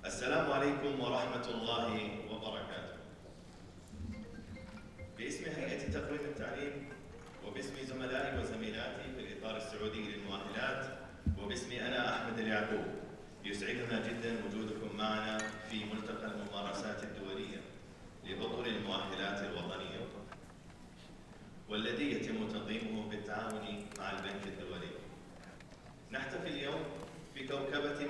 السلام عليكم ورحمة الله وبركاته. باسم هيئة تقويم التعليم وباسم زملائي وزميلاتي في الإطار السعودي للمؤهلات وباسمي أنا أحمد اليعقوب، يسعدنا جدا وجودكم معنا في ملتقى الممارسات الدولية لأطر المؤهلات الوطنية، والذي يتم تنظيمه بالتعاون مع البنك الدولي. نحتفل اليوم بكوكبة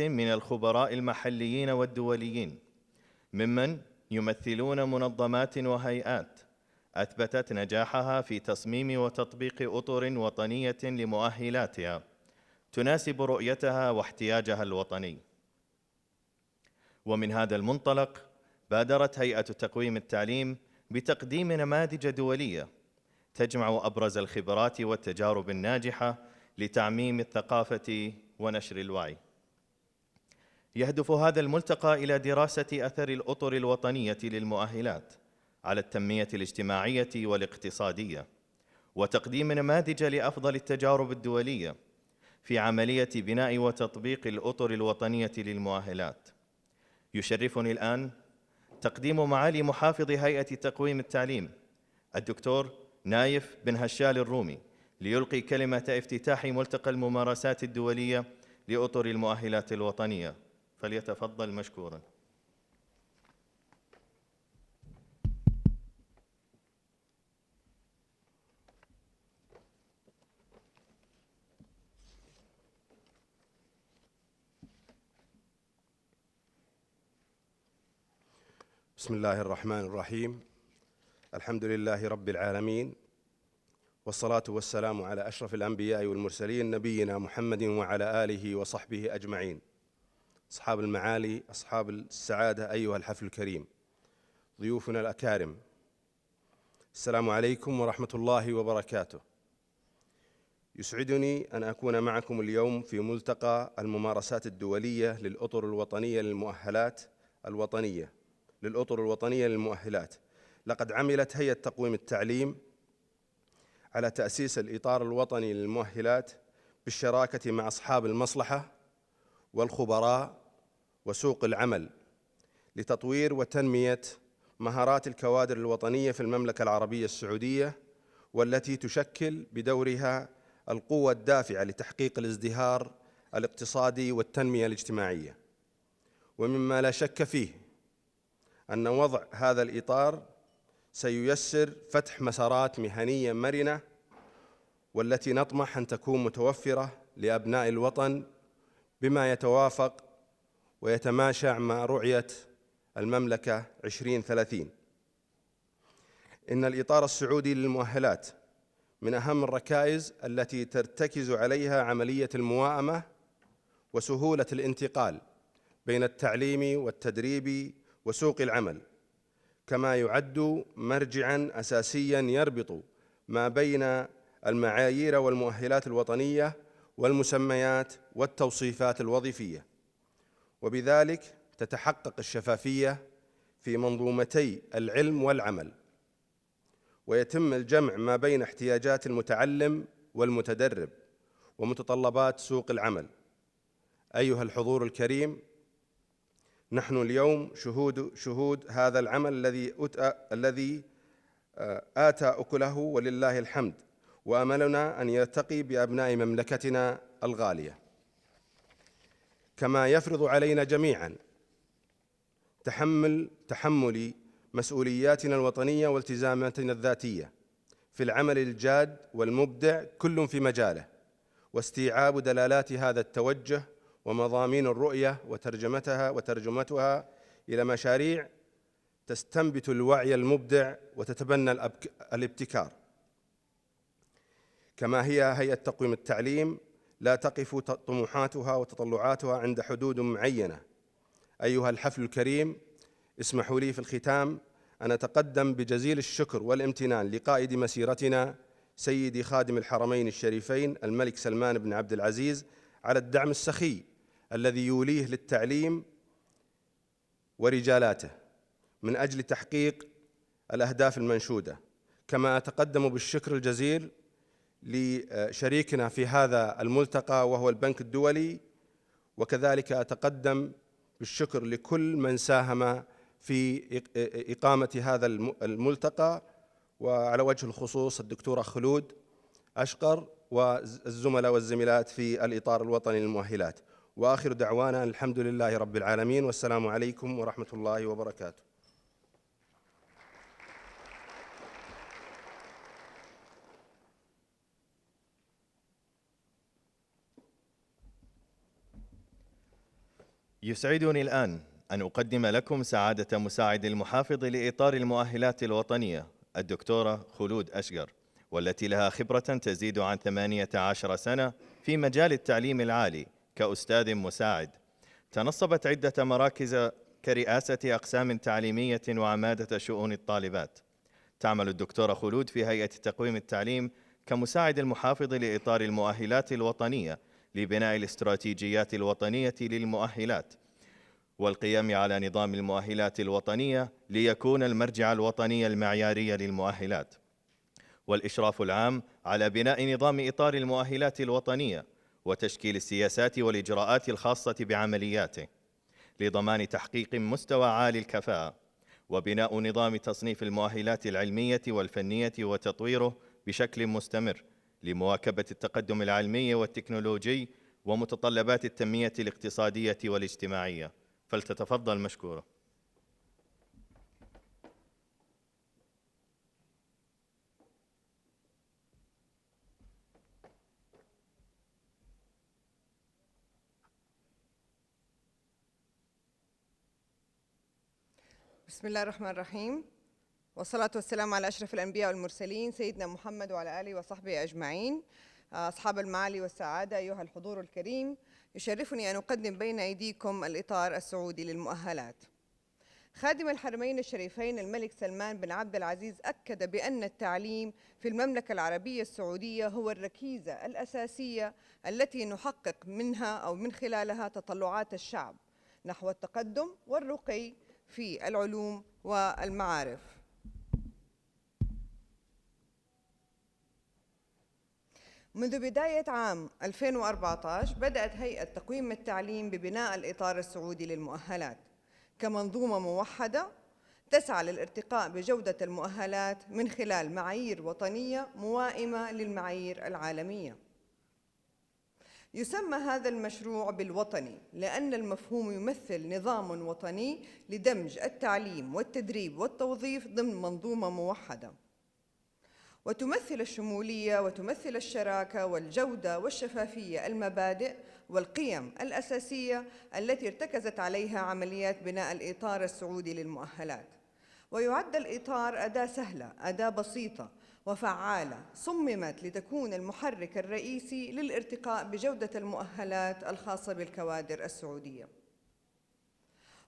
من الخبراء المحليين والدوليين ممن يمثلون منظمات وهيئات أثبتت نجاحها في تصميم وتطبيق أطر وطنية لمؤهلاتها تناسب رؤيتها واحتياجها الوطني. ومن هذا المنطلق بادرت هيئة تقويم التعليم بتقديم نماذج دولية تجمع أبرز الخبرات والتجارب الناجحة لتعميم الثقافة ونشر الوعي. يهدف هذا الملتقى إلى دراسة أثر الأطر الوطنية للمؤهلات على التنمية الاجتماعية والاقتصادية، وتقديم نماذج لأفضل التجارب الدولية في عملية بناء وتطبيق الأطر الوطنية للمؤهلات. يشرفني الآن تقديم معالي محافظ هيئة تقويم التعليم الدكتور نايف بن هشال الرومي ليلقي كلمة افتتاح ملتقى الممارسات الدولية لأطر المؤهلات الوطنية، فليتفضل مشكورا. بسم الله الرحمن الرحيم. الحمد لله رب العالمين، والصلاة والسلام على أشرف الأنبياء والمرسلين نبينا محمد وعلى آله وصحبه أجمعين. أصحاب المعالي، أصحاب السعادة، أيها الحفل الكريم، ضيوفنا الأكارم، السلام عليكم ورحمة الله وبركاته. يسعدني أن أكون معكم اليوم في ملتقى الممارسات الدولية للأطر الوطنية للمؤهلات الوطنية للأطر الوطنية للمؤهلات. لقد عملت هيئة تقويم التعليم على تأسيس الإطار الوطني للمؤهلات بالشراكة مع أصحاب المصلحة والخبراء وسوق العمل لتطوير وتنمية مهارات الكوادر الوطنية في المملكة العربية السعودية، والتي تشكل بدورها القوة الدافعة لتحقيق الازدهار الاقتصادي والتنمية الاجتماعية. ومما لا شك فيه أن وضع هذا الإطار سييسر فتح مسارات مهنية مرنة، والتي نطمح أن تكون متوفرة لأبناء الوطن بما يتوافق ويتماشى مع رؤية المملكة 2030. إن الإطار السعودي للمؤهلات من أهم الركائز التي ترتكز عليها عملية المواءمة وسهولة الانتقال بين التعليم والتدريب وسوق العمل، كما يعد مرجعاً أساسياً يربط ما بين المعايير والمؤهلات الوطنية والمسميات والتوصيفات الوظيفية، وبذلك تتحقق الشفافية في منظومتي العلم والعمل، ويتم الجمع ما بين احتياجات المتعلم والمتدرب ومتطلبات سوق العمل. أيها الحضور الكريم، نحن اليوم شهود هذا العمل الذي آتى أكله ولله الحمد، وأملنا أن يرتقي بأبناء مملكتنا الغالية. كما يفرض علينا جميعاً تحمل مسؤولياتنا الوطنية والتزاماتنا الذاتية في العمل الجاد والمبدع كل في مجاله، واستيعاب دلالات هذا التوجه ومضامين الرؤية وترجمتها إلى مشاريع تستنبت الوعي المبدع وتتبنى الابتكار. كما هي هيئة تقويم التعليم لا تقف طموحاتها وتطلعاتها عند حدود معينة. أيها الحفل الكريم، اسمحوا لي في الختام أن أتقدم بجزيل الشكر والامتنان لقائد مسيرتنا سيدي خادم الحرمين الشريفين الملك سلمان بن عبد العزيز على الدعم السخي الذي يوليه للتعليم ورجالاته من أجل تحقيق الأهداف المنشودة. كما أتقدم بالشكر الجزيل لشريكنا في هذا الملتقى وهو البنك الدولي، وكذلك أتقدم بالشكر لكل من ساهم في إقامة هذا الملتقى، وعلى وجه الخصوص الدكتورة خلود أشقر والزملاء والزميلات في الإطار الوطني للمؤهلات. وآخر دعوانا الحمد لله رب العالمين، والسلام عليكم ورحمة الله وبركاته. يسعدني الآن أن أقدم لكم سعادة مساعد المحافظ لإطار المؤهلات الوطنية الدكتورة خلود أشقر، والتي لها خبرة تزيد عن 18 سنة في مجال التعليم العالي كأستاذ مساعد. تنصبت عدة مراكز كرئاسة أقسام تعليمية وعمادة شؤون الطالبات. تعمل الدكتورة خلود في هيئة تقويم التعليم كمساعد المحافظ لإطار المؤهلات الوطنية لبناء الاستراتيجيات الوطنية للمؤهلات والقيام على نظام المؤهلات الوطنية ليكون المرجع الوطني المعياري للمؤهلات، والإشراف العام على بناء نظام إطار المؤهلات الوطنية وتشكيل السياسات والإجراءات الخاصة بعملياته لضمان تحقيق مستوى عالي الكفاءة، وبناء نظام تصنيف المؤهلات العلمية والفنية وتطويره بشكل مستمر لمواكبة التقدم العلمي والتكنولوجي ومتطلبات التنمية الاقتصادية والاجتماعية. فلتتفضل مشكورة. بسم الله الرحمن الرحيم، والصلاة والسلام على أشرف الأنبياء والمرسلين سيدنا محمد وعلى آله وصحبه أجمعين. أصحاب المعالي والسعادة، أيها الحضور الكريم، يشرفني أن أقدم بين أيديكم الإطار السعودي للمؤهلات. خادم الحرمين الشريفين الملك سلمان بن عبد العزيز أكد بأن التعليم في المملكة العربية السعودية هو الركيزة الأساسية التي نحقق منها أو من خلالها تطلعات الشعب نحو التقدم والرقي في العلوم والمعارف. منذ بداية عام 2014 بدأت هيئة تقويم التعليم ببناء الإطار السعودي للمؤهلات كمنظومة موحدة تسعى للارتقاء بجودة المؤهلات من خلال معايير وطنية موائمة للمعايير العالمية. يسمى هذا المشروع بالوطني لأن المفهوم يمثل نظام وطني لدمج التعليم والتدريب والتوظيف ضمن منظومة موحدة، وتمثل الشمولية وتمثل الشراكة والجودة والشفافية المبادئ والقيم الأساسية التي ارتكزت عليها عمليات بناء الإطار السعودي للمؤهلات. ويعد الإطار أداة سهلة، أداة بسيطة وفعالة صممت لتكون المحرك الرئيسي للارتقاء بجودة المؤهلات الخاصة بالكوادر السعودية.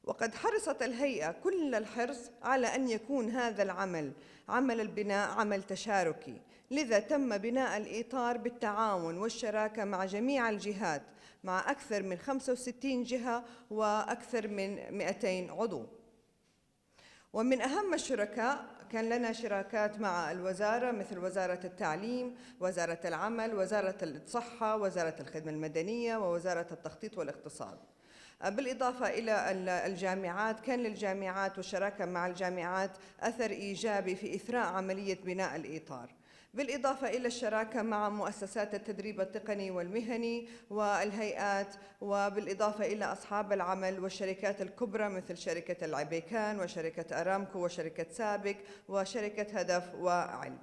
وقد حرصت الهيئة كل الحرص على أن يكون هذا العمل، عمل البناء، عمل تشاركي، لذا تم بناء الإطار بالتعاون والشراكة مع جميع الجهات، مع أكثر من 65 جهة وأكثر من 200 عضو. ومن أهم الشركاء كان لنا شراكات مع الوزارة مثل وزارة التعليم، وزارة العمل، وزارة الصحة، وزارة الخدمة المدنية، ووزارة التخطيط والاقتصاد. بالإضافة إلى الجامعات، كان للجامعات والشراكة مع الجامعات أثر إيجابي في إثراء عملية بناء الإطار، بالإضافة إلى الشراكة مع مؤسسات التدريب التقني والمهني والهيئات، وبالإضافة إلى أصحاب العمل والشركات الكبرى مثل شركة العبيكان وشركة أرامكو وشركة سابك وشركة هدف وعلم.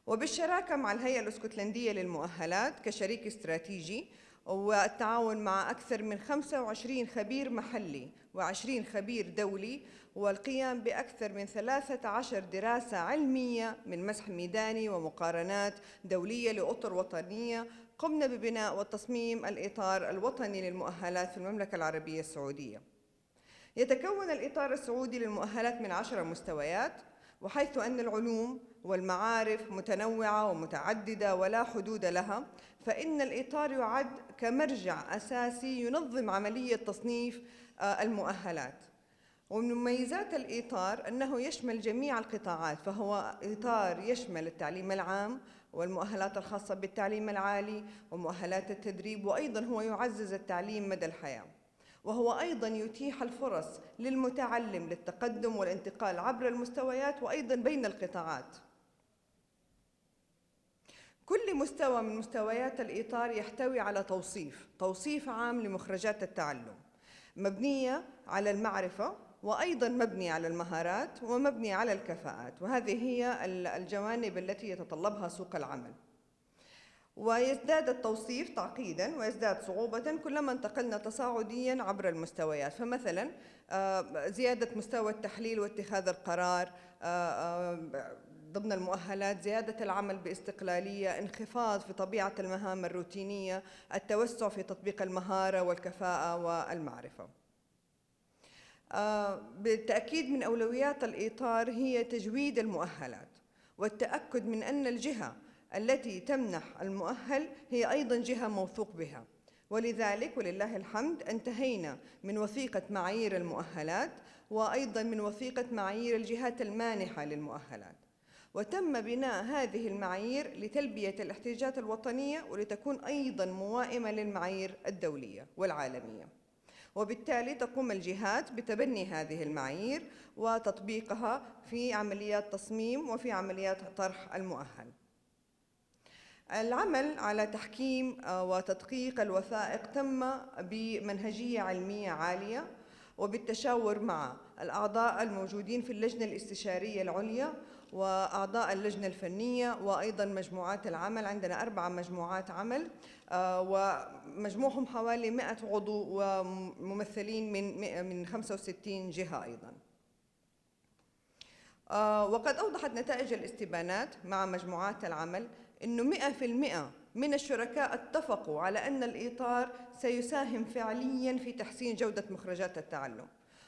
وبالشراكة مع الهيئة الاسكتلندية للمؤهلات كشريك استراتيجي، والتعاون مع أكثر من 25 خبير محلي و20 خبير دولي، والقيام بأكثر من 13 دراسة علمية من مسح ميداني ومقارنات دولية لأطر وطنية، قمنا ببناء وتصميم الإطار الوطني للمؤهلات في المملكة العربية السعودية. يتكون الإطار السعودي للمؤهلات من 10 مستويات، وحيث أن العلوم والمعارف متنوعة ومتعددة ولا حدود لها، فإن الإطار يعد كمرجع أساسي ينظم عملية تصنيف المؤهلات. ومن مميزات الإطار أنه يشمل جميع القطاعات، فهو إطار يشمل التعليم العام والمؤهلات الخاصة بالتعليم العالي ومؤهلات التدريب، وأيضاً هو يعزز التعليم مدى الحياة، وهو أيضاً يتيح الفرص للمتعلم للتقدم والانتقال عبر المستويات وأيضاً بين القطاعات. كل مستوى من مستويات الإطار يحتوي على توصيف عام لمخرجات التعلم، مبنية على المعرفة وأيضاً مبني على المهارات ومبني على الكفاءات، وهذه هي الجوانب التي يتطلبها سوق العمل. ويزداد التوصيف تعقيداً ويزداد صعوبة كلما انتقلنا تصاعدياً عبر المستويات، فمثلاً زيادة مستوى التحليل واتخاذ القرار ضمن المؤهلات، زيادة العمل باستقلالية، انخفاض في طبيعة المهام الروتينية، التوسع في تطبيق المهارة والكفاءة والمعرفة. بالتأكيد من أولويات الإطار هي تجويد المؤهلات والتأكد من أن الجهة التي تمنح المؤهل هي أيضاً جهة موثوق بها، ولذلك ولله الحمد انتهينا من وثيقة معايير المؤهلات وأيضاً من وثيقة معايير الجهات المانحة للمؤهلات، وتم بناء هذه المعايير لتلبية الاحتياجات الوطنية ولتكون أيضاً موائمة للمعايير الدولية والعالمية، وبالتالي تقوم الجهات بتبني هذه المعايير وتطبيقها في عمليات تصميم وفي عمليات طرح المؤهل. العمل على تحكيم وتدقيق الوثائق تم بمنهجية علمية عالية وبالتشاور مع الأعضاء الموجودين في اللجنة الاستشارية العليا وأعضاء اللجنة الفنية وأيضاً مجموعات العمل. عندنا 4 مجموعات عمل ومجموعهم حوالي 100 عضو وممثلين من 65 جهة أيضاً. وقد أوضحت نتائج الاستبانات مع مجموعات العمل أنه 100% من الشركاء اتفقوا على أن الإطار سيساهم فعلياً في تحسين جودة مخرجات التعلم،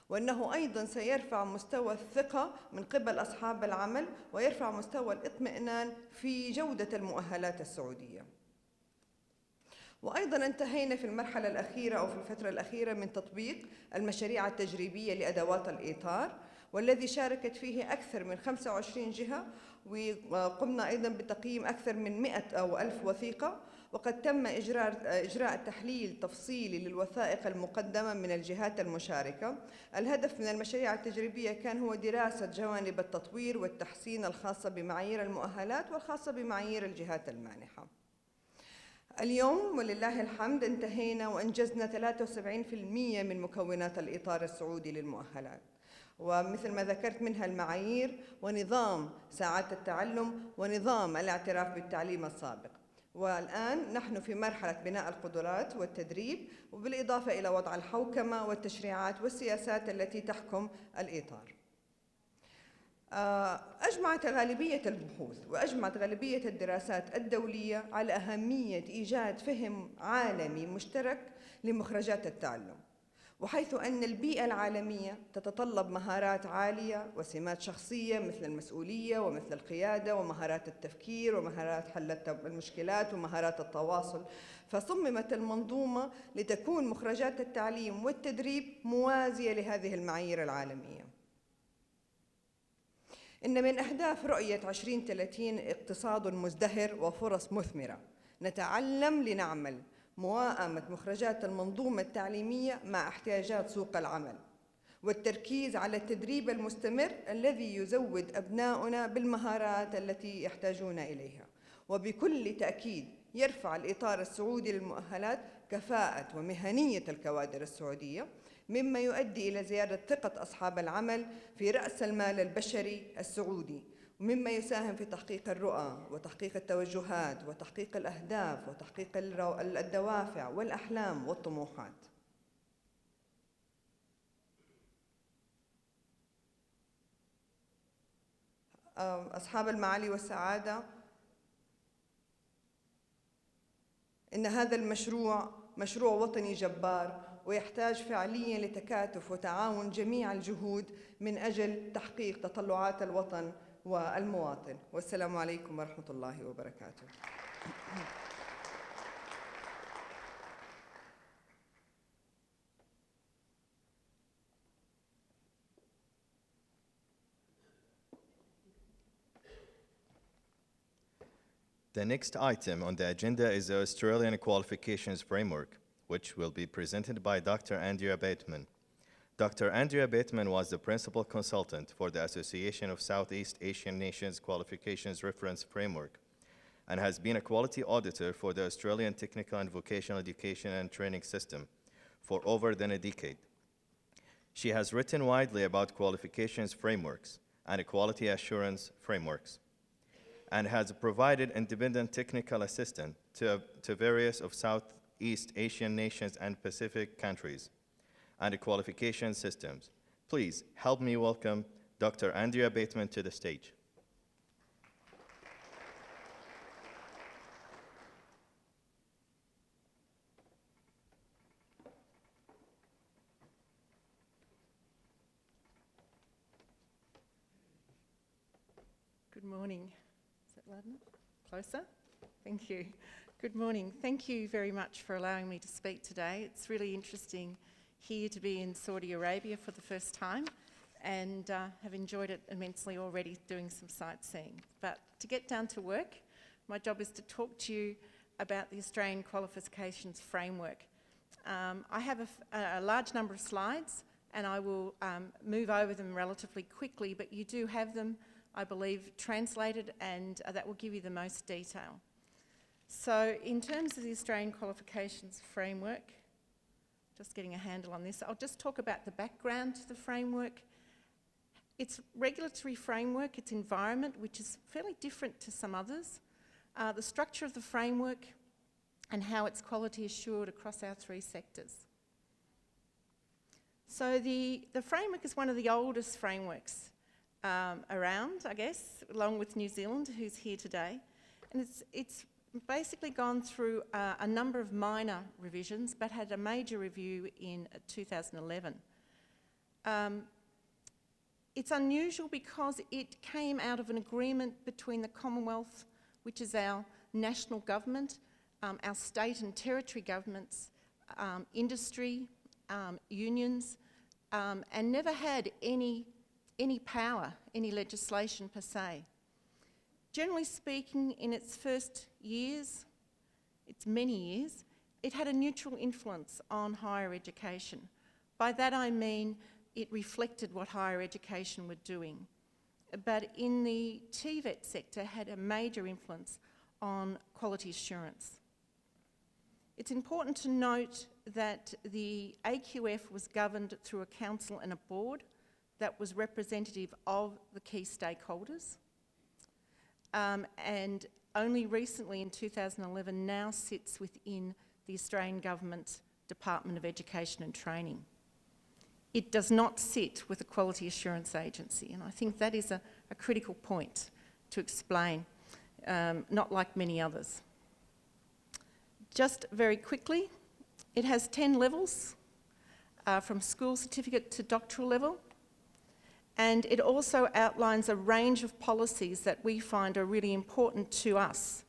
وأنه أيضاً سيرفع مستوى الثقة من قبل أصحاب العمل ويرفع مستوى الاطمئنان في جودة المؤهلات السعودية. وأيضاً انتهينا في المرحلة الأخيرة أو في الفترة الأخيرة من تطبيق المشاريع التجريبية لأدوات الإطار، والذي شاركت فيه أكثر من 25 جهة، وقمنا أيضاً بتقييم أكثر من 100 أو 1000 وثيقة، وقد تم إجراء تحليل تفصيلي للوثائق المقدمة من الجهات المشاركة. الهدف من المشاريع التجريبية كان هو دراسة جوانب التطوير والتحسين الخاصة بمعايير المؤهلات والخاصة بمعايير الجهات المانحة. اليوم ولله الحمد انتهينا وأنجزنا 73% من مكونات الإطار السعودي للمؤهلات، ومثل ما ذكرت منها المعايير ونظام ساعات التعلم ونظام الاعتراف بالتعليم السابق. والآن نحن في مرحلة بناء القدرات والتدريب، وبالإضافة إلى وضع الحوكمة والتشريعات والسياسات التي تحكم الإطار. أجمعت غالبية البحوث وأجمعت غالبية الدراسات الدولية على أهمية إيجاد فهم عالمي مشترك لمخرجات التعلم، وحيث أن البيئة العالمية تتطلب مهارات عالية وسمات شخصية مثل المسؤولية ومثل القيادة ومهارات التفكير ومهارات حل المشكلات ومهارات التواصل، فصممت المنظومة لتكون مخرجات التعليم والتدريب موازية لهذه المعايير العالمية. إن من أهداف رؤية 2030 اقتصاد مزدهر وفرص مثمرة. نتعلم لنعمل، موائمة مخرجات المنظومة التعليمية مع احتياجات سوق العمل، والتركيز على التدريب المستمر الذي يزود أبناؤنا بالمهارات التي يحتاجون إليها. وبكل تأكيد يرفع الإطار السعودي للمؤهلات كفاءة ومهنية الكوادر السعودية، مما يؤدي إلى زيادة ثقة أصحاب العمل في رأس المال البشري السعودي، ومما يساهم في تحقيق الرؤى وتحقيق التوجهات وتحقيق الأهداف وتحقيق الدوافع والأحلام والطموحات. أصحاب المعالي والسعادة، إن هذا المشروع مشروع وطني جبار، ويحتاج فعلياً لتكاتف وتعاون جميع الجهود من أجل تحقيق تطلعات الوطن والمواطن. والسلام عليكم ورحمة الله وبركاته. The next item on the agenda is the Australian Qualifications Framework, which will be presented by Dr. Andrea Bateman. Dr. Andrea Bateman was the principal consultant for the Association of Southeast Asian Nations Qualifications Reference Framework and has been a quality auditor for the Australian Technical and Vocational Education and Training System for over than a decade. She has written widely about qualifications frameworks and quality assurance frameworks, and has provided independent technical assistance to various of Southeast Asian nations and Pacific countries and qualification systems. Please help me welcome Dr. Andrea Bateman to the stage. Good morning. Is that loud enough? Closer? Thank you. Good morning. Thank you very much for allowing me to speak today. It's really interesting here to be in Saudi Arabia for the first time, and have enjoyed it immensely already doing some sightseeing. But to get down to work, my job is to talk to you about the Australian Qualifications Framework. I have a large number of slides, and I will move over them relatively quickly, but you do have them, I believe, translated, and that will give you the most detail. So in terms of the Australian Qualifications Framework, just getting a handle on this, I'll just talk about the background to the framework. Its regulatory framework, its environment, which is fairly different to some others, the structure of the framework, and how it's quality assured across our three sectors. So the framework is one of the oldest frameworks around, I guess, along with New Zealand, who's here today. And it's basically gone through a number of minor revisions, but had a major review in 2011. It's unusual because it came out of an agreement between the Commonwealth, which is our national government, our state and territory governments, industry, unions, and never had any power, any legislation per se. Generally speaking, in its first years, its many years, it had a neutral influence on higher education. By that I mean it reflected what higher education were doing. But in the TVET sector, had a major influence on quality assurance. It's important to note that the AQF was governed through a council and a board that was representative of the key stakeholders. And only recently in 2011 now sits within the Australian Government Department of Education and Training. It does not sit with a Quality Assurance Agency, and I think that is a critical point to explain, not like many others. Just very quickly, it has 10 levels, from school certificate to doctoral level. And it also outlines a range of policies that we find are really important to us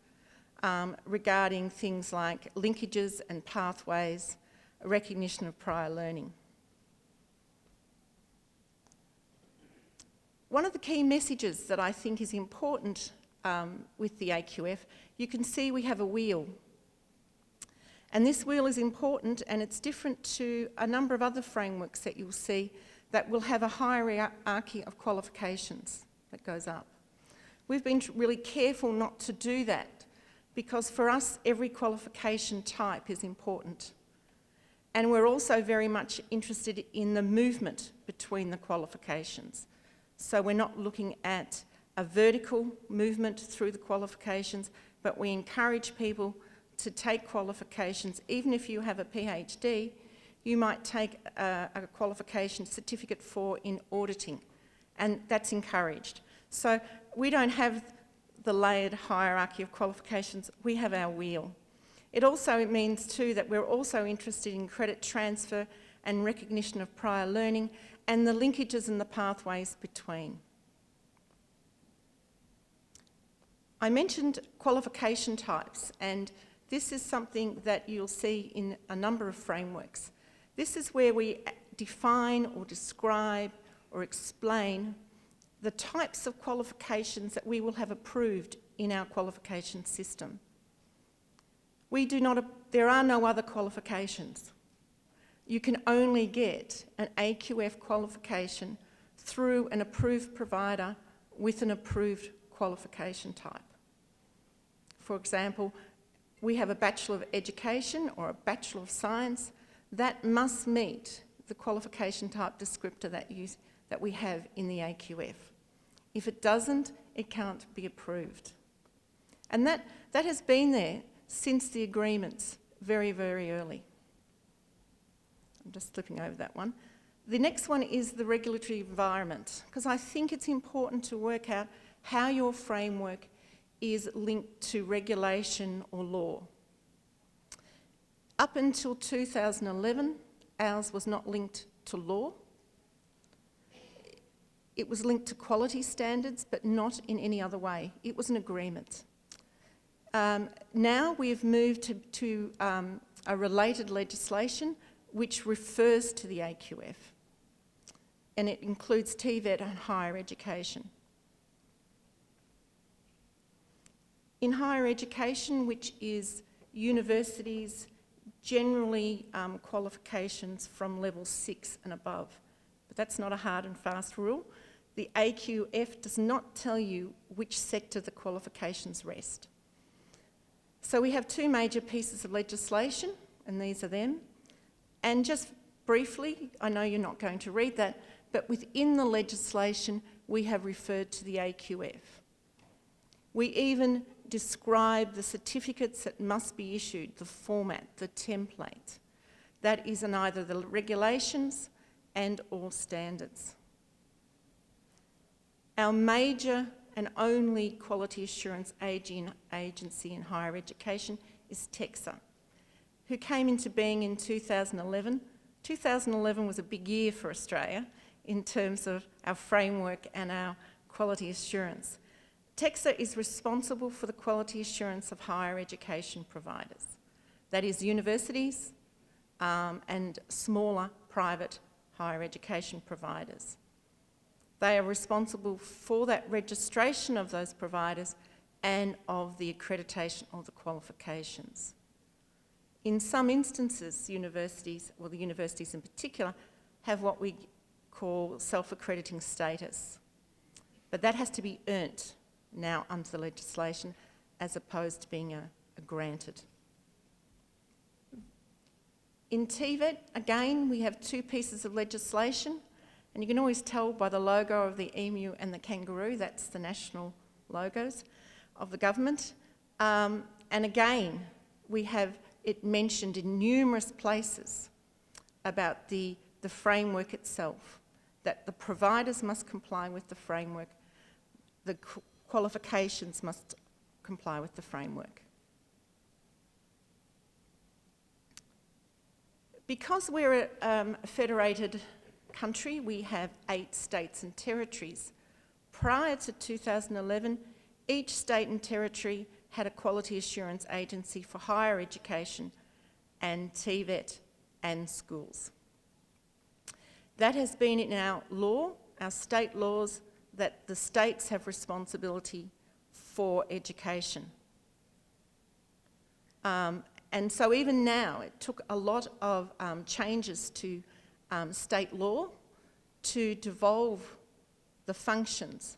regarding things like linkages and pathways, recognition of prior learning. One of the key messages that I think is important with the AQF, you can see we have a wheel. And this wheel is important, and it's different to a number of other frameworks that you'll see that will have a hierarchy of qualifications that goes up. We've been really careful not to do that because for us, every qualification type is important. And we're also very much interested in the movement between the qualifications. So we're not looking at a vertical movement through the qualifications, but we encourage people to take qualifications. Even if you have a PhD, you might take a qualification certificate in auditing, and that's encouraged. So we don't have the layered hierarchy of qualifications, we have our wheel. It also means too that we're also interested in credit transfer and recognition of prior learning and the linkages and the pathways between. I mentioned qualification types, and this is something that you'll see in a number of frameworks. This is where we define or describe or explain the types of qualifications that we will have approved in our qualification system. There are no other qualifications. You can only get an AQF qualification through an approved provider with an approved qualification type. For example, we have a Bachelor of Education or a Bachelor of Science. That must meet the qualification type descriptor that we have in the AQF. If it doesn't, it can't be approved. And that has been there since the agreements very, very early. I'm just flipping over that one. The next one is the regulatory environment, because I think it's important to work out how your framework is linked to regulation or law. Up until 2011, ours was not linked to law. It was linked to quality standards, but not in any other way. It was an agreement. Now we've moved to a related legislation which refers to the AQF, and it includes TVET and higher education. In higher education, which is universities, generally qualifications from level 6 and above, but that's not a hard and fast rule. The AQF does not tell you which sector the qualifications rest. So we have two major pieces of legislation, and these are them. And just briefly, I know you're not going to read that, but within the legislation, we have referred to the AQF. We even describe the certificates that must be issued, the format, the template. That is in either the regulations and or standards. Our major and only quality assurance agency in higher education is TEQSA, who came into being in 2011. 2011 was a big year for Australia in terms of our framework and our quality assurance. TEQSA is responsible for the quality assurance of higher education providers. That is universities and smaller private higher education providers. They are responsible for that registration of those providers and of the accreditation of the qualifications. In some instances, universities, well, the universities in particular, have what we call self-accrediting status. But that has to be earned now under the legislation as opposed to being a granted. In TVET, again, we have two pieces of legislation, and you can always tell by the logo of the emu and the kangaroo, that's the national logos of the government. And again, we have it mentioned in numerous places about the framework itself, that the providers must comply with the framework, the qualifications must comply with the framework. Because we're a federated country, we have 8 states and territories. Prior to 2011, each state and territory had a quality assurance agency for higher education and TVET and schools. That has been in our law, our state laws, that the states have responsibility for education. And so even now, it took a lot of changes to state law to devolve the functions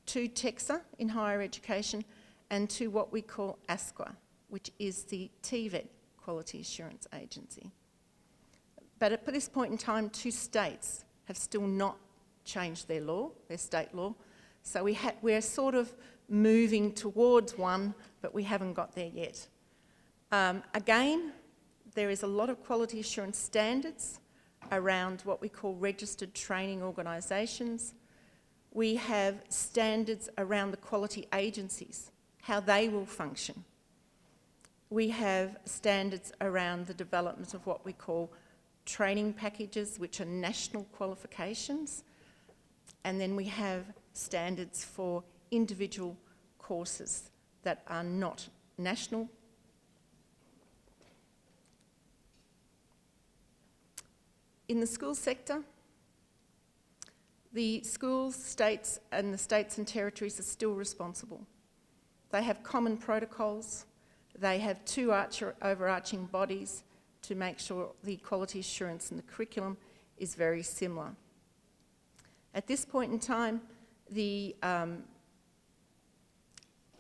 to TEQSA in higher education and to what we call ASQA, which is the TVET Quality Assurance Agency. But at this point in time, 2 states have still not changed their law, their state law. So we're sort of moving towards one, but we haven't got there yet. Again, there is a lot of quality assurance standards around what we call registered training organisations. We have standards around the quality agencies, how they will function. We have standards around the development of what we call training packages, which are national qualifications. And then we have standards for individual courses that are not national. In the school sector, the schools, states and the states and territories are still responsible They have common protocols. They have two overarching bodies to make sure the quality assurance in the curriculum is very similar. At this point in time,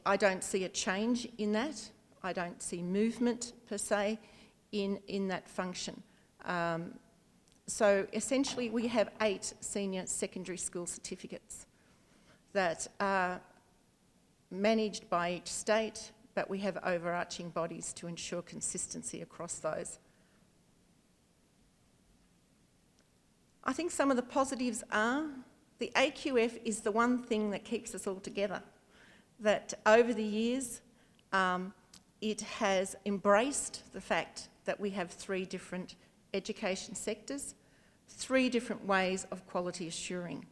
I don't see a change in that. I don't see movement per se in that function. So essentially we have 8 senior secondary school certificates that are managed by each state, but we have overarching bodies to ensure consistency across those. I think some of the positives are the AQF is the one thing that keeps us all together. That over the years, it has embraced the fact that we have 3 different education sectors, 3 different ways of quality assuring.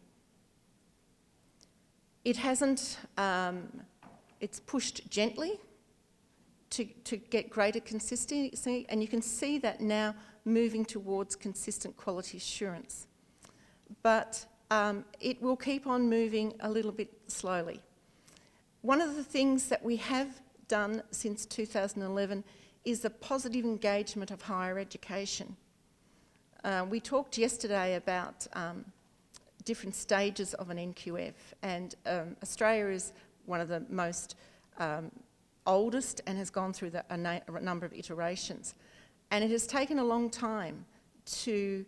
It hasn't, it's pushed gently to get greater consistency, and you can see that now moving towards consistent quality assurance. But it will keep on moving a little bit slowly. One of the things that we have done since 2011 is the positive engagement of higher education. We talked yesterday about different stages of an NQF, and Australia is one of the most oldest and has gone through a number of iterations. And it has taken a long time to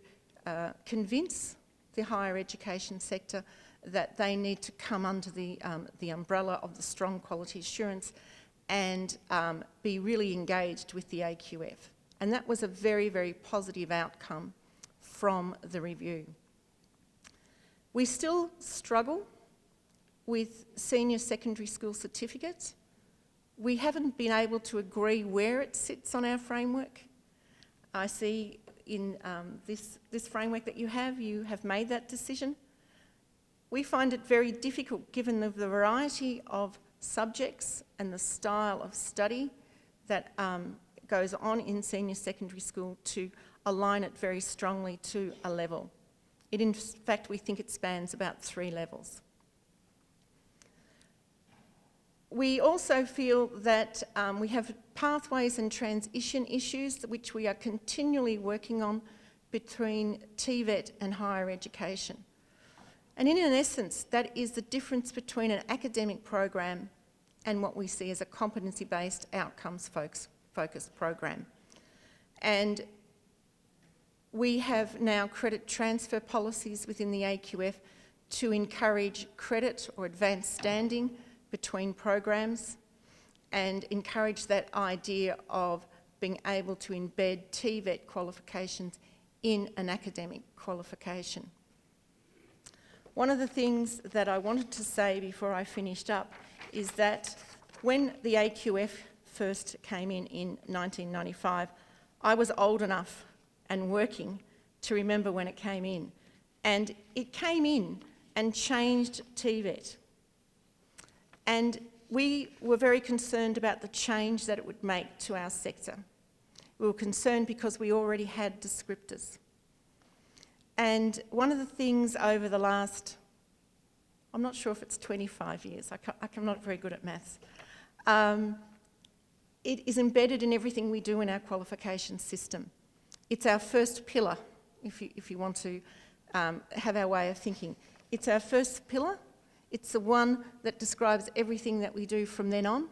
convince the higher education sector that they need to come under the umbrella of the strong quality assurance and be really engaged with the AQF. And that was a very, very positive outcome from the review. We still struggle with senior secondary school certificates. We haven't been able to agree where it sits on our framework. I see in this framework that you have made that decision. We find it very difficult, given the variety of subjects and the style of study that goes on in senior secondary school, to align it very strongly to a level. In fact, we think it spans about 3 levels. We also feel that we have pathways and transition issues which we are continually working on between TVET and higher education. And in essence, that is the difference between an academic program and what we see as a competency-based, outcomes-focused program. And we have now credit transfer policies within the AQF to encourage credit or advanced standing between programs and encourage that idea of being able to embed TVET qualifications in an academic qualification. One of the things that I wanted to say before I finished up is that when the AQF first came in 1995, I was old enough and working to remember when it came in. And it came in and changed TVET. And we were very concerned about the change that it would make to our sector. We were concerned because we already had descriptors. And one of the things over the last, I'm not sure if it's 25 years, I'm not very good at maths, it is embedded in everything we do in our qualification system. It's our first pillar, if you want to have our way of thinking. It's our first pillar. It's the one that describes everything that we do from then on.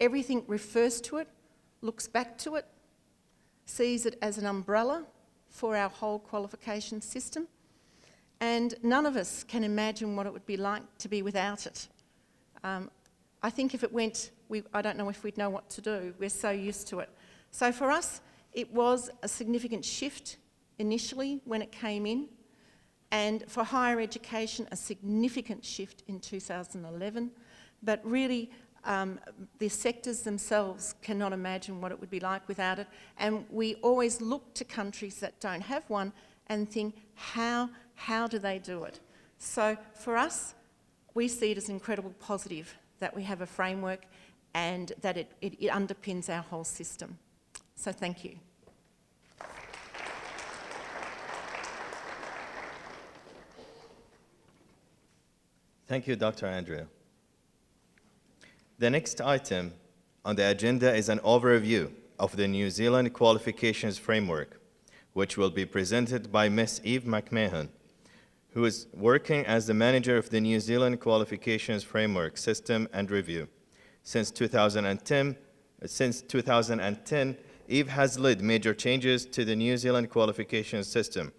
Everything refers to it, looks back to it, sees it as an umbrella for our whole qualification system. And none of us can imagine what it would be like to be without it. I think if it went, I don't know if we'd know what to do. We're so used to it. So for us, it was a significant shift initially when it came in. And for higher education, a significant shift in 2011. But really, the sectors themselves cannot imagine what it would be like without it. And we always look to countries that don't have one and think, how do they do it? So for us, we see it as incredibly positive that we have a framework and that it underpins our whole system. So thank you. Thank you, Dr. Andrea. The next item on the agenda is an overview of the New Zealand Qualifications Framework, which will be presented by Ms. Eve McMahon, who is working as the manager of the New Zealand Qualifications Framework System and Review. Since 2010, Eve has led major changes to the New Zealand qualifications system,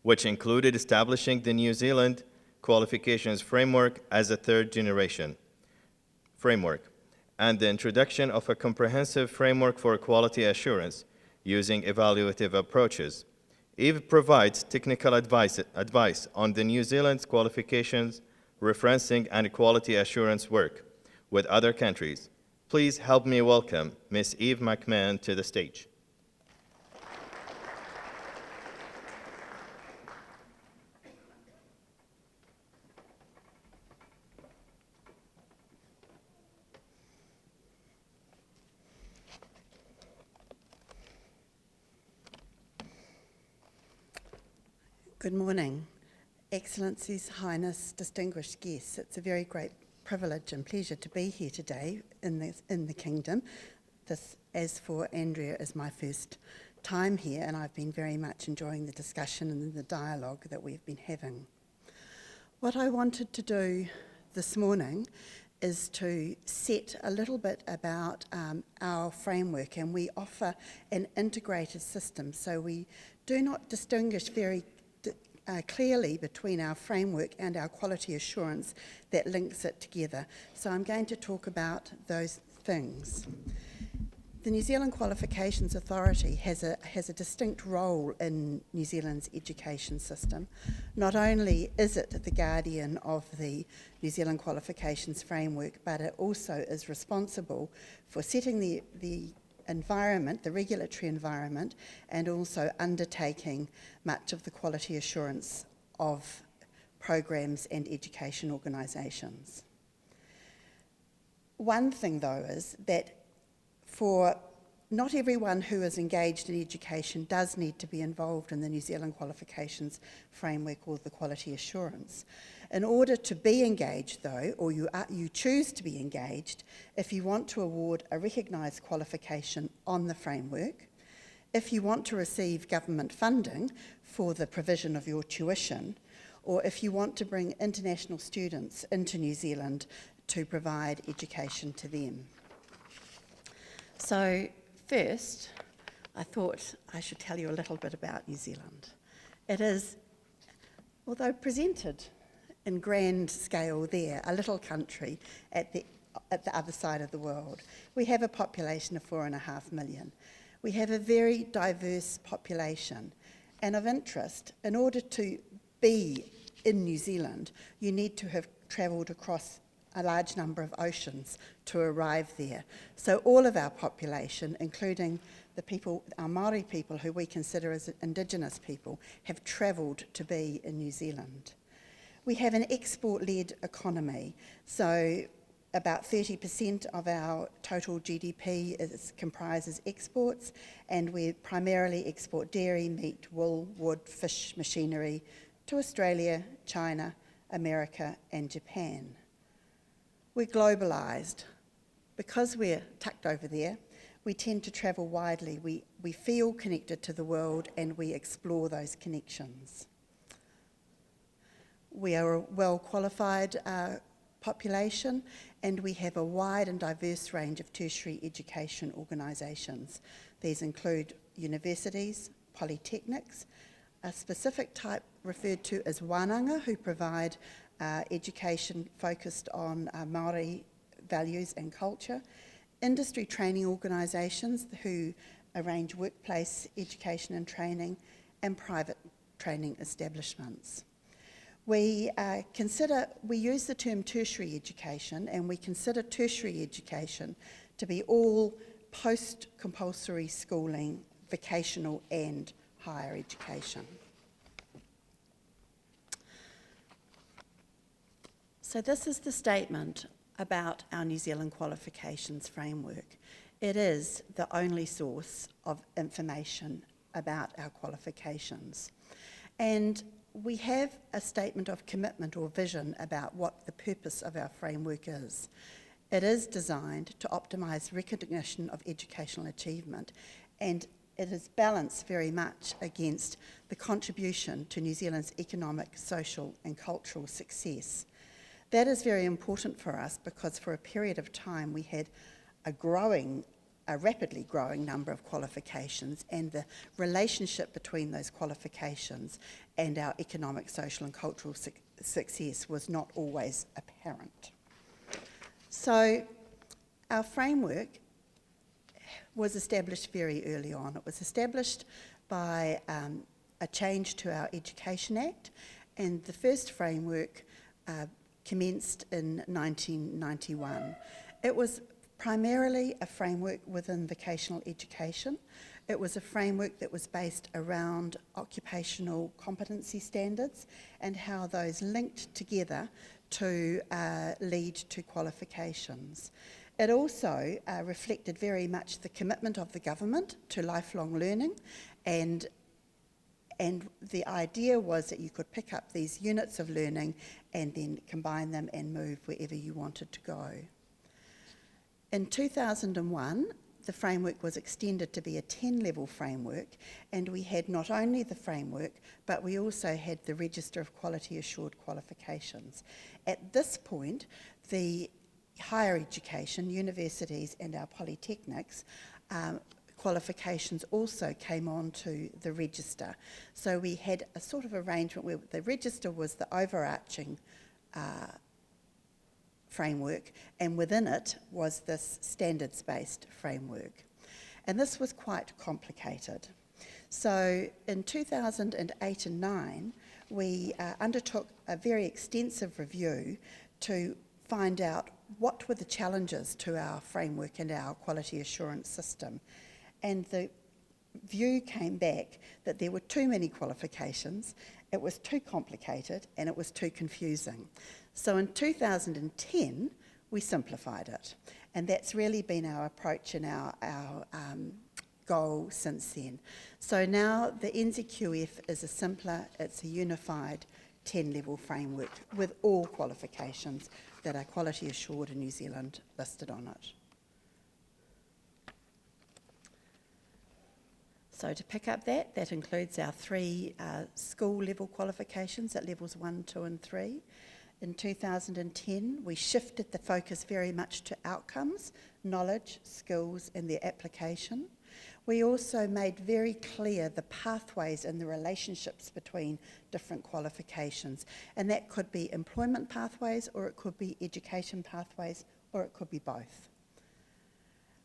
which included establishing the New Zealand Qualifications Framework as a third-generation framework, and the introduction of a comprehensive framework for quality assurance using evaluative approaches. Eve provides technical advice on the New Zealand's qualifications, referencing, and quality assurance work with other countries. Please help me welcome Ms. Eve McMahon to the stage. Good morning, Excellencies, Highness, distinguished guests. It's a very great privilege and pleasure to be here today in the Kingdom. This, as for Andrea, is my first time here, and I've been very much enjoying the discussion and the dialogue that we've been having. What I wanted to do this morning is to set a little bit about our framework, and we offer an integrated system, so we do not distinguish very clearly between our framework and our quality assurance that links it together. So I'm going to talk about those things. The New Zealand Qualifications Authority has a distinct role in New Zealand's education system. Not only is it the guardian of the New Zealand Qualifications Framework, but it also is responsible for setting the environment, the regulatory environment, and also undertaking much of the quality assurance of programs and education organisations. One thing, though, is that for not everyone who is engaged in education does need to be involved in the New Zealand Qualifications Framework or the quality assurance. In order to be engaged, though, or you choose to be engaged, if you want to award a recognised qualification on the framework, if you want to receive government funding for the provision of your tuition, or if you want to bring international students into New Zealand to provide education to them. So first, I thought I should tell you a little bit about New Zealand. It is, although presented in grand scale there, a little country at the other side of the world. We have a population of 4.5 million. We have a very diverse population, and of interest, in order to be in New Zealand, you need to have travelled across a large number of oceans to arrive there. So all of our population, including the people, our Māori people who we consider as Indigenous people, have travelled to be in New Zealand. We have an export-led economy, so about 30% of our total GDP comprises exports, and we primarily export dairy, meat, wool, wood, fish, machinery to Australia, China, America and Japan. We're globalised. Because we're tucked over there, we tend to travel widely. We feel connected to the world and we explore those connections. We are a well-qualified population, and we have a wide and diverse range of tertiary education organisations. These include universities, polytechnics, a specific type referred to as wānanga, who provide education focused on Māori values and culture, industry training organisations who arrange workplace education and training, and private training establishments. We use the term tertiary education, and we consider tertiary education to be all post-compulsory schooling, vocational and higher education. So this is the statement about our New Zealand Qualifications Framework. It is the only source of information about our qualifications. And we have a statement of commitment or vision about what the purpose of our framework is. It is designed to optimise recognition of educational achievement, and it is balanced very much against the contribution to New Zealand's economic, social and cultural success. That is very important for us because for a period of time we had a rapidly growing number of qualifications, and the relationship between those qualifications and our economic, social and cultural success was not always apparent. So our framework was established very early on. It was established by a change to our Education Act, and the first framework commenced in 1991. It was primarily a framework within vocational education. It was a framework that was based around occupational competency standards and how those linked together to lead to qualifications. It also reflected very much the commitment of the government to lifelong learning, and the idea was that you could pick up these units of learning and then combine them and move wherever you wanted to go. In 2001, the framework was extended to be a 10-level framework, and we had not only the framework, but we also had the Register of Quality Assured Qualifications. At this point, the higher education, universities and our polytechnics, qualifications also came onto the register. So we had a sort of arrangement where the register was the overarching framework, and within it was this standards-based framework. And this was quite complicated. So in 2008 and 9, we undertook a very extensive review to find out what were the challenges to our framework and our quality assurance system. And the view came back that there were too many qualifications, it was too complicated, and it was too confusing. So in 2010, we simplified it. And that's really been our approach and our goal since then. So now the NZQF is a simpler, it's a unified 10-level framework with all qualifications that are quality assured in New Zealand listed on it. So to pick up that includes our 3 school level qualifications at levels 1, 2 and 3. In 2010, we shifted the focus very much to outcomes, knowledge, skills and their application. We also made very clear the pathways and the relationships between different qualifications, and that could be employment pathways, or it could be education pathways, or it could be both.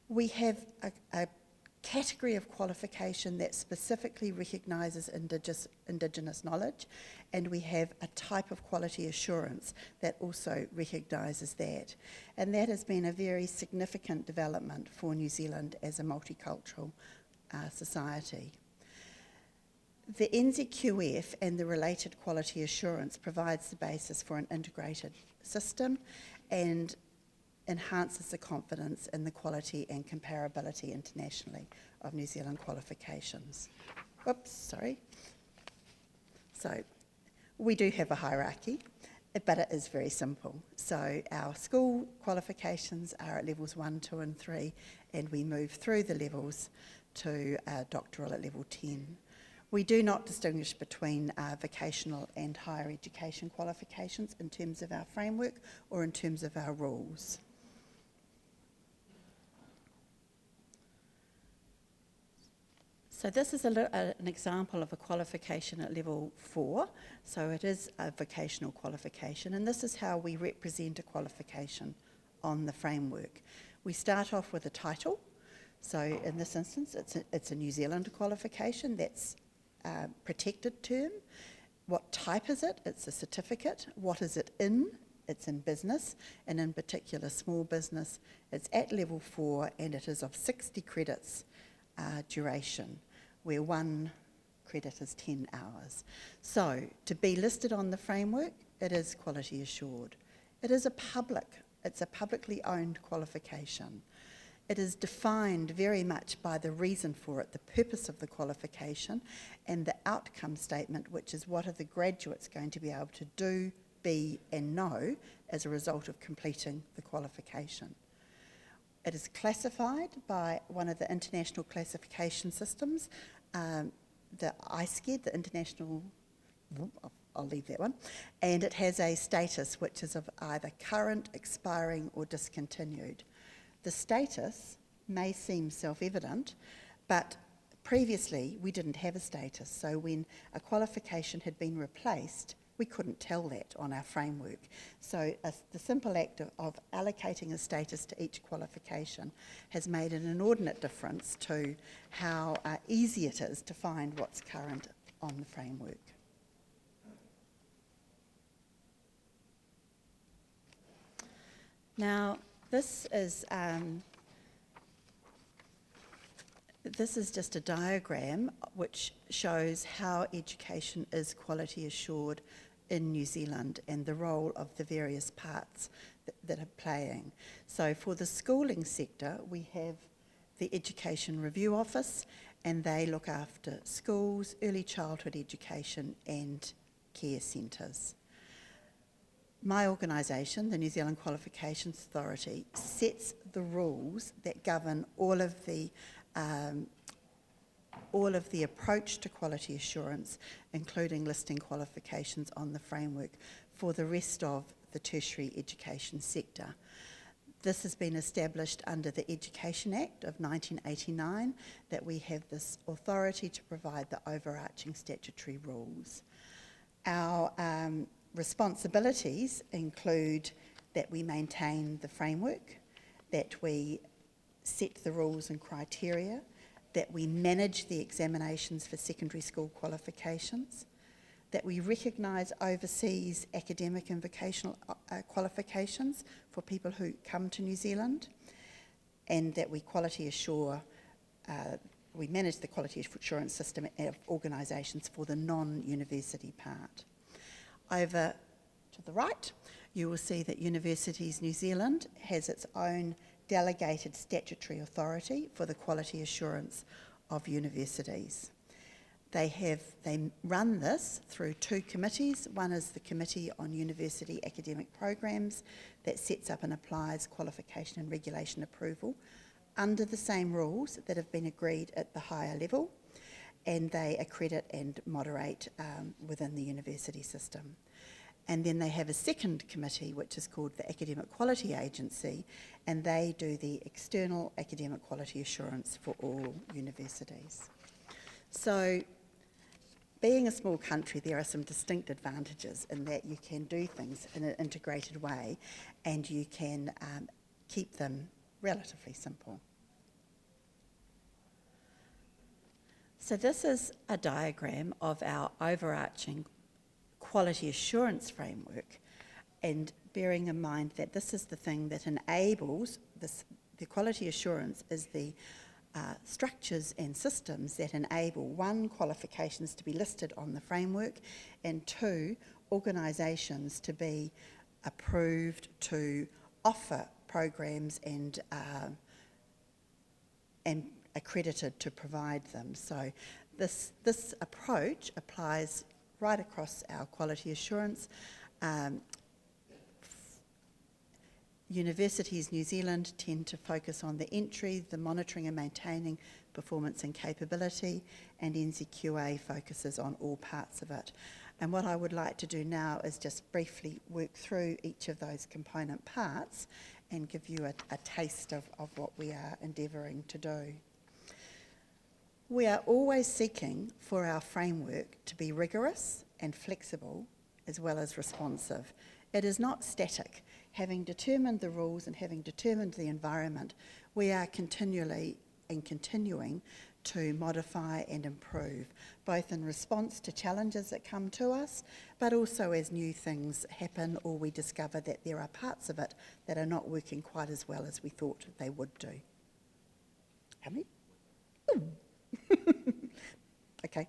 We have a category of qualification that specifically recognises Indigenous knowledge, and we have a type of quality assurance that also recognises that. And that has been a very significant development for New Zealand as a multicultural society. The NZQF and the related quality assurance provides the basis for an integrated system and enhances the confidence in the quality and comparability internationally of New Zealand qualifications. Oops, sorry. So we do have a hierarchy, but it is very simple. So our school qualifications are at levels 1, 2 and 3, and we move through the levels to doctoral at level 10. We do not distinguish between vocational and higher education qualifications in terms of our framework or in terms of our rules. So this is an example of a qualification at level 4. So it is a vocational qualification, and this is how we represent a qualification on the framework. We start off with a title. So in this instance, it's a New Zealand qualification. That's a protected term. What type is it? It's a certificate. What is it in? It's in business, and in particular small business. It's at level 4, and it is of 60 credits duration, where 1 credit is 10 hours. So to be listed on the framework, it is quality assured. It's a publicly owned qualification. It is defined very much by the reason for it, the purpose of the qualification, and the outcome statement, which is what are the graduates going to be able to do, B and no as a result of completing the qualification. It is classified by one of the international classification systems, the ISCED, the International, I'll leave that one, and it has a status which is of either current, expiring or discontinued. The status may seem self-evident, but previously we didn't have a status, so when a qualification had been replaced, we couldn't tell that on our framework. So the simple act of allocating a status to each qualification has made an inordinate difference to how easy it is to find what's current on the framework. Now, this is just a diagram which shows how education is quality assured in New Zealand and the role of the various parts that are playing. So for the schooling sector, we have the Education Review Office, and they look after schools, early childhood education and care centres. My organisation, the New Zealand Qualifications Authority, sets the rules that govern all of the approach to quality assurance, including listing qualifications on the framework for the rest of the tertiary education sector. This has been established under the Education Act of 1989, that we have this authority to provide the overarching statutory rules. Our responsibilities include that we maintain the framework, that we set the rules and criteria, that we manage the examinations for secondary school qualifications, that we recognise overseas academic and vocational qualifications for people who come to New Zealand, and that we quality assure, we manage the quality assurance system of organisations for the non-university part. Over to the right, you will see that Universities New Zealand has its own delegated statutory authority for the quality assurance of universities. They run this through two committees. One is the Committee on University Academic Programs that sets up and applies qualification and regulation approval under the same rules that have been agreed at the higher level, and they accredit and moderate within the university system. And then they have a second committee, which is called the Academic Quality Agency, and they do the external academic quality assurance for all universities. So, being a small country, there are some distinct advantages in that you can do things in an integrated way, and you can keep them relatively simple. So this is a diagram of our overarching quality assurance framework, and bearing in mind that this is the thing that enables this, the quality assurance is the structures and systems that enable, one, qualifications to be listed on the framework, and two, organisations to be approved to offer programs and accredited to provide them. So this approach applies right across our quality assurance. Universities New Zealand tend to focus on the entry, the monitoring and maintaining performance and capability, and NZQA focuses on all parts of it. And what I would like to do now is just briefly work through each of those component parts and give you a taste of what we are endeavouring to do. We are always seeking for our framework to be rigorous and flexible as well as responsive. It is not static. Having determined the rules and having determined the environment, we are continually and continuing to modify and improve, both in response to challenges that come to us, but also as new things happen or we discover that there are parts of it that are not working quite as well as we thought they would do. How many? Okay.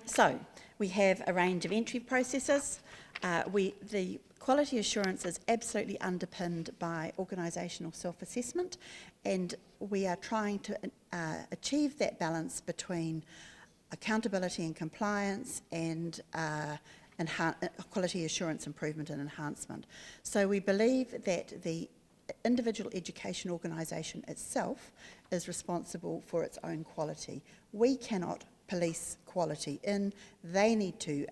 So we have a range of entry processes. The quality assurance is absolutely underpinned by organisational self-assessment, and we are trying to achieve that balance between accountability and compliance and quality assurance improvement and enhancement. So we believe that the individual education organisation itself is responsible for its own quality. We cannot police quality in. They need to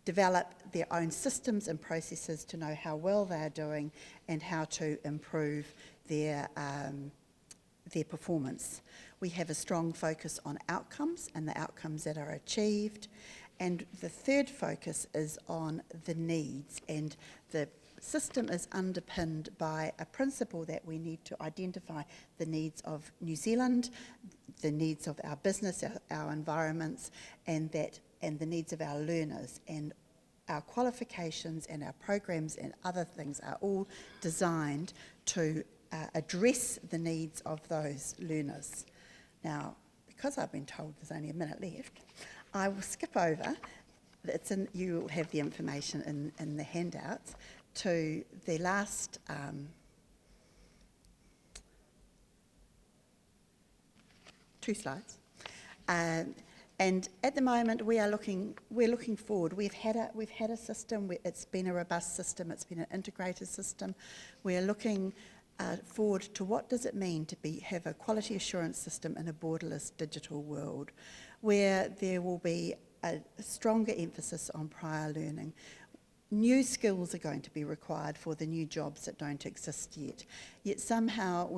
develop their own systems and processes to know how well they're doing and how to improve their performance. We have a strong focus on outcomes and the outcomes that are achieved. And the third focus is on the needs, and the system is underpinned by a principle that we need to identify the needs of New Zealand, the needs of our business, our environments, and the needs of our learners. And our qualifications and our programs and other things are all designed to address the needs of those learners. Now, because I've been told there's only a minute left, I will skip over, you will have the information in the handouts, to the last two slides. And at the moment, we're looking forward. We've had a system. It's been a robust system. It's been an integrated system. We're looking forward to what does it mean to have a quality assurance system in a borderless digital world, where there will be a stronger emphasis on prior learning. New skills are going to be required for the new jobs that don't exist yet. Yet somehow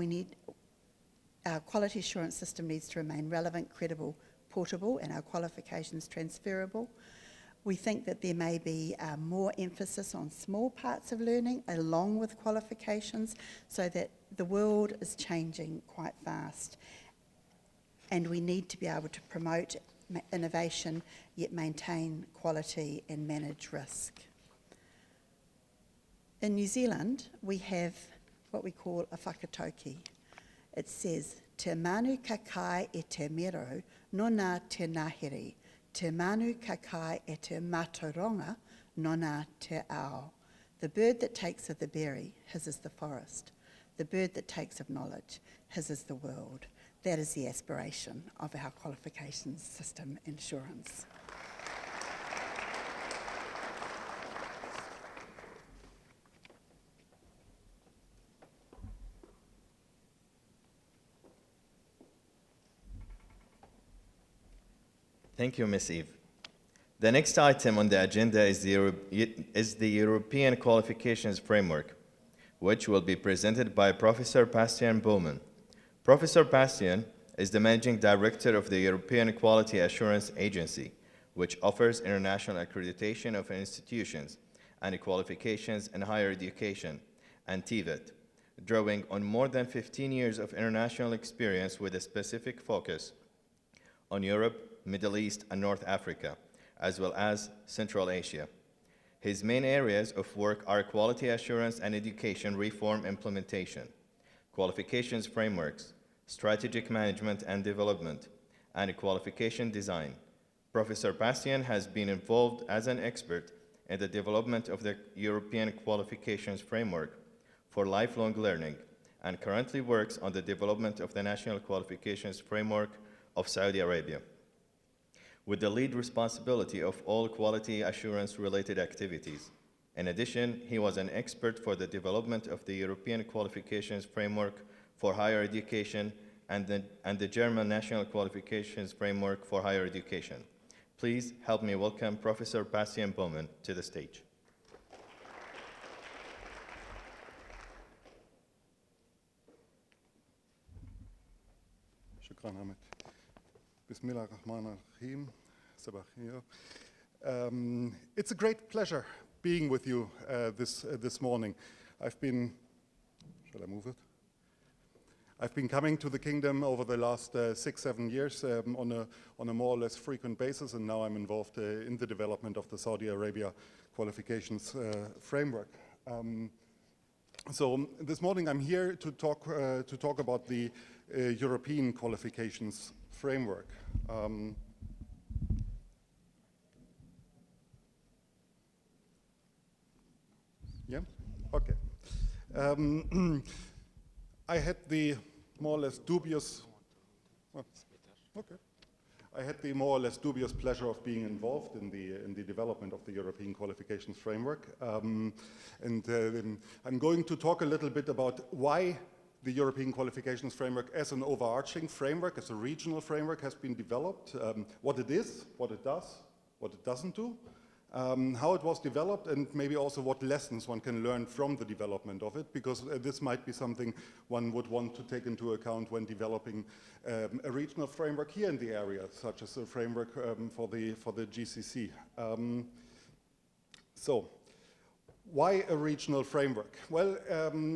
our quality assurance system needs to remain relevant, credible, portable, and our qualifications transferable. We think that there may be more emphasis on small parts of learning along with qualifications, so that the world is changing quite fast. And we need to be able to promote innovation, yet maintain quality and manage risk. In New Zealand, we have what we call a whakatauki. It says, te manu kakai e te mero, nona te nahiri. Te manu kakai e te mataronga, nona te ao. The bird that takes of the berry, his is the forest. The bird that takes of knowledge, his is the world. That is the aspiration of our qualifications system insurance. Thank you, Ms. Eve. The next item on the agenda is the European Qualifications Framework, which will be presented by Professor Bastian Bowman. Professor Bastian is the Managing Director of the European Quality Assurance Agency, which offers international accreditation of institutions and qualifications in higher education, and TVET, drawing on more than 15 years of international experience with a specific focus on Europe, Middle East, and North Africa, as well as Central Asia. His main areas of work are quality assurance and education reform implementation, qualifications frameworks, strategic management and development, and qualification design. Professor Bastian has been involved as an expert in the development of the European Qualifications Framework for lifelong learning, and currently works on the development of the National Qualifications Framework of Saudi Arabia, with the lead responsibility of all quality assurance-related activities. In addition, he was an expert for the development of the European Qualifications Framework for Higher Education and the German National Qualifications Framework for Higher Education. Please help me welcome Professor Bastian Bowman to the stage. Shukran, Ahmed. Bismillah ar-Rahman ar-Rahim. Sabah khair. It's a great pleasure being with you this morning. Shall I move it? I've been coming to the Kingdom over the last 6-7 years on a more or less frequent basis, and now I'm involved in the development of the Saudi Arabia qualifications framework. So this morning I'm here to talk about the European qualifications framework. Yeah? Okay. I had the more or less dubious... Okay. I had the more or less dubious pleasure of being involved in the development of the European Qualifications Framework. I'm going to talk a little bit about why the European Qualifications Framework as an overarching framework, as a regional framework, has been developed, what it is, what it does, what it doesn't do, how it was developed, and maybe also what lessons one can learn from the development of it, because this might be something one would want to take into account when developing a regional framework here in the area, such as a framework for the GCC. So, why a regional framework? Well,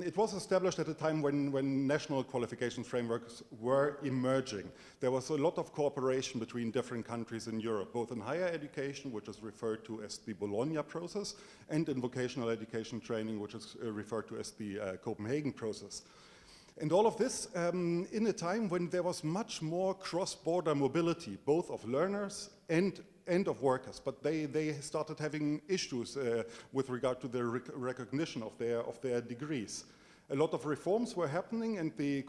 it was established at a time when national qualification frameworks were emerging. There was a lot of cooperation between different countries in Europe, both in higher education, which is referred to as the Bologna process, and in vocational education training, which is referred to as the Copenhagen process. And all of this in a time when there was much more cross-border mobility, both of learners and of workers, but they started having issues with regard to the recognition of their degrees. A lot of reforms were happening, and the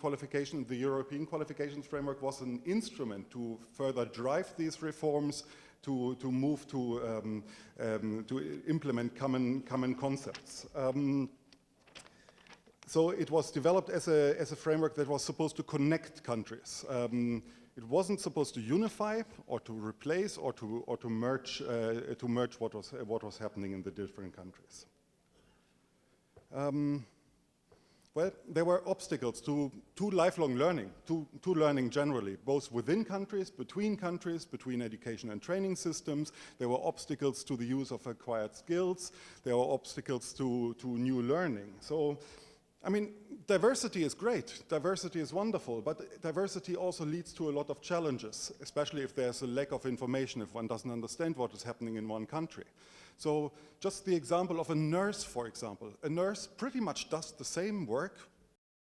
European Qualifications Framework was an instrument to further drive these reforms, to move to implement common concepts. So it was developed as a framework that was supposed to connect countries. It wasn't supposed to unify or to replace or to merge what was happening in the different countries. Well, there were obstacles to lifelong learning, to learning generally, both within countries, between education and training systems. There were obstacles to the use of acquired skills. There were obstacles to new learning. So, I mean, diversity is great, diversity is wonderful, but diversity also leads to a lot of challenges, especially if there's a lack of information, if one doesn't understand what is happening in one country. So just the example of a nurse, for example. A nurse pretty much does the same work